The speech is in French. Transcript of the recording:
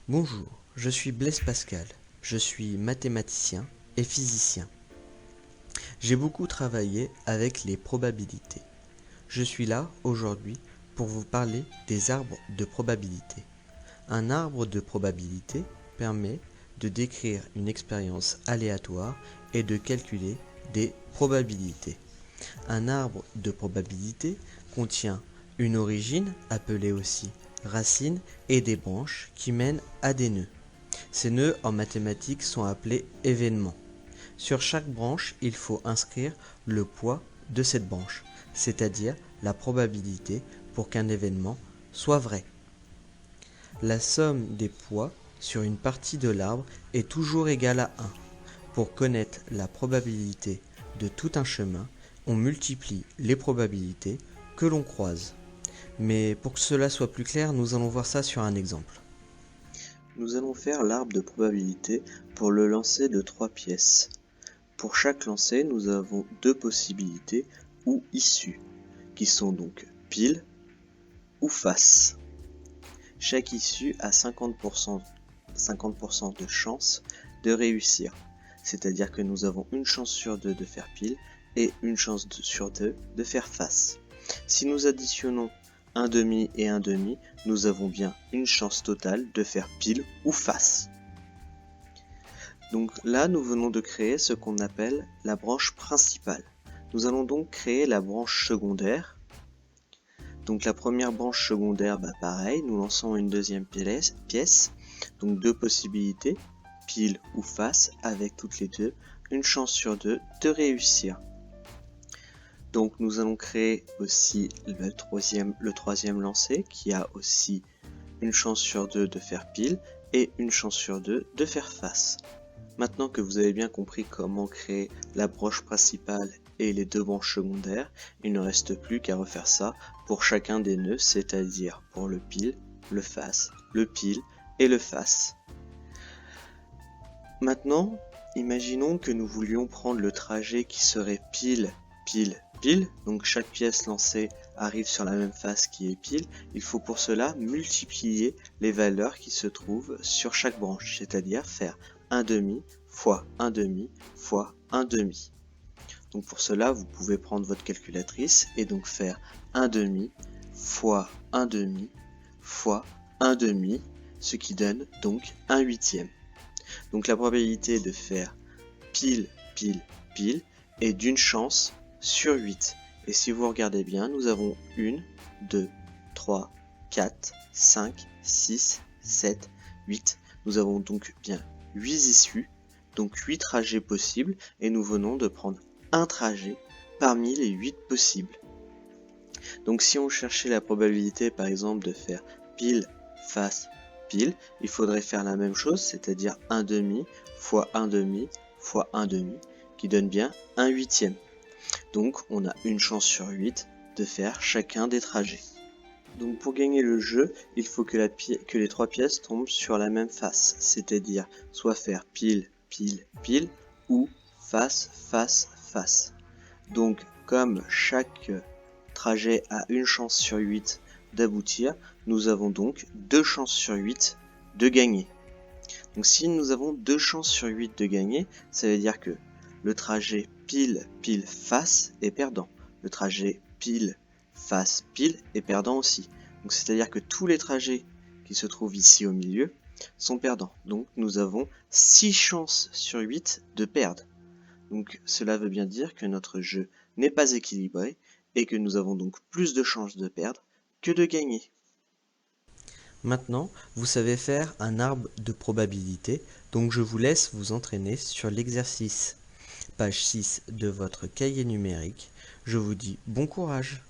Bonjour, je suis Blaise Pascal, je suis mathématicien et physicien. J'ai beaucoup travaillé avec les probabilités. Je suis là aujourd'hui pour vous parler des arbres de probabilité. Un arbre de probabilité permet de décrire une expérience aléatoire et de calculer des probabilités. Un arbre de probabilité contient une origine, appelée aussi racine, et des branches qui mènent à des nœuds. Ces nœuds en mathématiques sont appelés événements. Sur chaque branche, il faut inscrire le poids de cette branche, c'est-à-dire la probabilité pour qu'un événement soit vrai. La somme des poids sur une partie de l'arbre est toujours égale à 1. Pour connaître la probabilité de tout un chemin, on multiplie les probabilités que l'on croise. Mais pour que cela soit plus clair, nous allons voir ça sur un exemple. Nous allons faire l'arbre de probabilité pour le lancer de 3 pièces. Pour chaque lancer, nous avons 2 possibilités ou issues, qui sont donc pile ou face. Chaque issue a 50% de chance de réussir, c'est-à-dire que nous avons une chance sur 2 de faire pile et une chance sur 2 de faire face. Si nous additionnons un demi et un demi, nous avons bien une chance totale de faire pile ou face. Donc là, nous venons de créer ce qu'on appelle la branche principale. Nous allons donc créer la branche secondaire. Donc la première branche secondaire, pareil, nous lançons une deuxième pièce, donc 2 possibilités, pile ou face, avec toutes les deux une chance sur 2 de réussir. Donc nous allons créer aussi le troisième lancer qui a aussi une chance sur 2 de faire pile et une chance sur 2 de faire face. Maintenant que vous avez bien compris comment créer la branche principale et les 2 branches secondaires, il ne reste plus qu'à refaire ça pour chacun des nœuds, c'est-à-dire pour le pile, le face, le pile et le face. Maintenant, imaginons que nous voulions prendre le trajet qui serait pile, pile, pile, donc chaque pièce lancée arrive sur la même face qui est pile. Il faut pour cela multiplier les valeurs qui se trouvent sur chaque branche, c'est-à-dire faire 1 demi fois 1 demi fois 1 demi. Donc pour cela, vous pouvez prendre votre calculatrice et donc faire 1 demi fois 1 demi fois 1 demi, ce qui donne donc 1 huitième. Donc la probabilité de faire pile, pile, pile est d'une chance sur 8. Et si vous regardez bien, nous avons 1, 2, 3, 4, 5, 6, 7, 8. Nous avons donc bien 8 issues, donc 8 trajets possibles, et nous venons de prendre un trajet parmi les 8 possibles. Donc si on cherchait la probabilité par exemple de faire pile, face, pile, il faudrait faire la même chose, c'est-à-dire 1 demi fois 1 demi fois 1 demi, qui donne bien 1 huitième. Donc on a une chance sur 8 de faire chacun des trajets. Donc pour gagner le jeu, il faut que les 3 pièces tombent sur la même face, c'est-à-dire soit faire pile, pile, pile, ou face, face, face. Donc comme chaque trajet a une chance sur 8 d'aboutir, nous avons donc 2 chances sur 8 de gagner. Donc si nous avons 2 chances sur 8 de gagner, ça veut dire que le trajet pile, pile, face est perdant. Le trajet pile, face, pile est perdant aussi. Donc c'est-à-dire que tous les trajets qui se trouvent ici au milieu sont perdants. Donc nous avons 6 chances sur 8 de perdre. Donc cela veut bien dire que notre jeu n'est pas équilibré et que nous avons donc plus de chances de perdre que de gagner. Maintenant, vous savez faire un arbre de probabilité, donc je vous laisse vous entraîner sur l'exercice. Page 6 de votre cahier numérique. Je vous dis bon courage.